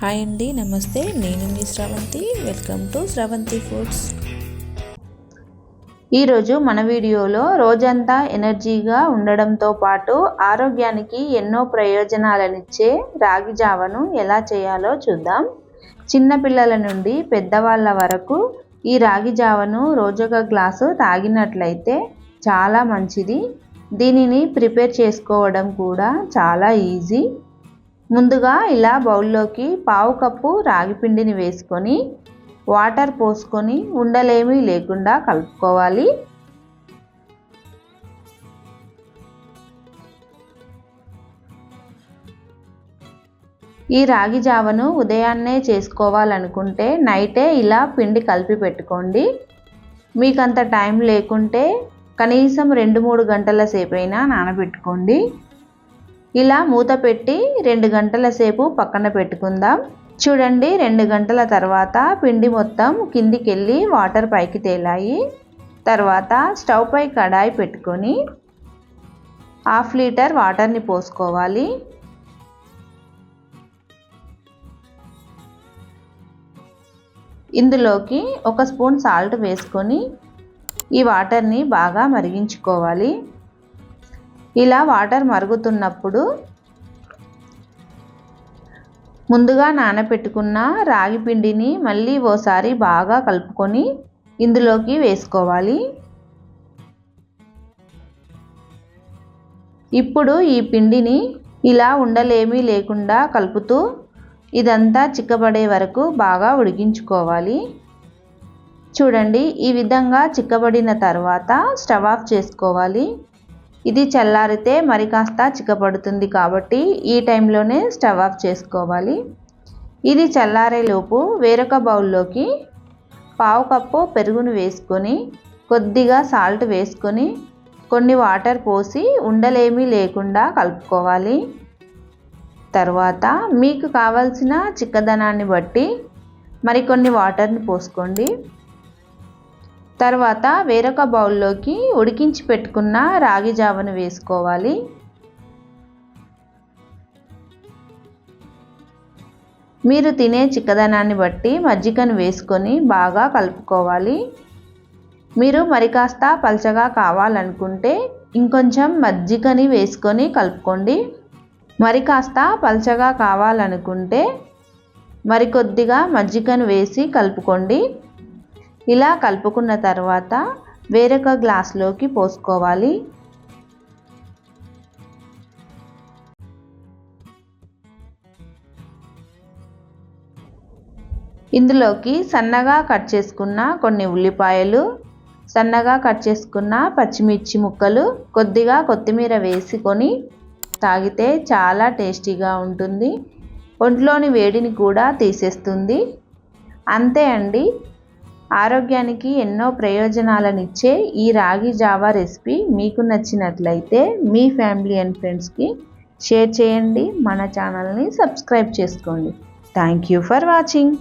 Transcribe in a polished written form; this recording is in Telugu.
హాయ్ అండి, నమస్తే. నేను మీ Sravanthi. Welcome to Sravanthi foods. ఈరోజు మన వీడియోలో రోజంతా ఎనర్జీగా ఉండడంతో పాటు ఆరోగ్యానికి ఎన్నో ప్రయోజనాలనిచ్చే రాగి జావను ఎలా చేయాలో చూద్దాం. చిన్నపిల్లల నుండి పెద్దవాళ్ళ వరకు ఈ రాగి జావను రోజొక గ్లాసు తాగినట్లయితే చాలా మంచిది. దీనిని ప్రిపేర్ చేసుకోవడం కూడా చాలా ఈజీ. ముందుగా ఇలా బౌల్లోకి పావు కప్పు రాగి పిండిని వేసుకొని వాటర్ పోసుకొని ఉండలేమీ లేకుండా కలుపుకోవాలి. ఈ రాగి జావను ఉదయాన్నే చేసుకోవాలనుకుంటే నైటే ఇలా పిండి కలిపి పెట్టుకోండి. మీకంత టైం లేకుంటే కనీసం 2-3 గంటల సేపైనా నానబెట్టుకోండి. ఇలా మూత పెట్టి 2 గంటల సేపు పక్కన పెట్టుకుందాం. చూడండి, 2 గంటల తర్వాత పిండి మొత్తం కిందికి వెళ్ళి వాటర్ పైకి తేలాయి. తర్వాత స్టవ్ పై కడాయి పెట్టుకొని 1/2 లీటర్ వాటర్ని పోసుకోవాలి. ఇందులోకి 1 స్పూన్ సాల్ట్ వేసుకొని ఈ వాటర్ని బాగా మరిగించుకోవాలి. ఇలా వాటర్ మరుగుతున్నప్పుడు ముందుగా నానబెట్టుకున్న రాగి పిండిని మళ్ళీ ఓసారి బాగా కలుపుకొని ఇందులోకి వేసుకోవాలి. ఇప్పుడు ఈ పిండిని ఇలా ఉండలేమీ లేకుండా కలుపుతూ ఇదంతా చిక్కబడే వరకు బాగా ఉడికించుకోవాలి. చూడండి, ఈ విధంగా చిక్కబడిన తర్వాత స్టవ్ ఆఫ్ చేసుకోవాలి. ఇది చల్లారితే మరి కాస్త చిక్కబడుతుంది కాబట్టి ఈ టైంలోనే స్టవ్ ఆఫ్ చేసుకోవాలి. ఇది చల్లారేలోపు వేరొక బౌల్లోకి పావు కప్పు పెరుగును వేసుకొని కొద్దిగా సాల్ట్ వేసుకొని కొన్ని వాటర్ పోసి ఉండలేమీ లేకుండా కలుపుకోవాలి. తర్వాత మీకు కావలసిన చిక్కదనాన్ని బట్టి మరికొన్ని వాటర్ని పోసుకోండి. తర్వాత వేరొక బౌల్లోకి ఉడికించి పెట్టుకున్న రాగి జావను వేసుకోవాలి. మీరు తినే చిక్కదనాన్ని బట్టి మజ్జిగను వేసుకొని బాగా కలుపుకోవాలి. మీరు మరి కాస్త పల్చగా కావాలనుకుంటే ఇంకొంచెం మజ్జిగని వేసుకొని కలుపుకోండి. మరి కాస్త పల్చగా కావాలనుకుంటే మరికొద్దిగా మజ్జిగను వేసి కలుపుకోండి. ఇలా కలుపుకున్న తర్వాత వేరొక గ్లాస్లోకి పోసుకోవాలి. ఇందులోకి సన్నగా కట్ చేసుకున్న కొన్ని ఉల్లిపాయలు, సన్నగా కట్ చేసుకున్న పచ్చిమిర్చి ముక్కలు, కొద్దిగా కొత్తిమీర వేసుకొని తాగితే చాలా టేస్టీగా ఉంటుంది. ఒంట్లోని వేడిని కూడా తీసేస్తుంది. అంతే అండి. ఆరోగ్యానికి ఎన్నో ప్రయోజనాలనిచ్చే ఈ రాగి జావా రెసిపీ మీకు నచ్చినట్లయితే మీ ఫ్యామిలీ అండ్ ఫ్రెండ్స్కి షేర్ చేయండి. మన ఛానల్ని సబ్స్క్రైబ్ చేసుకోండి. Thank you for watching.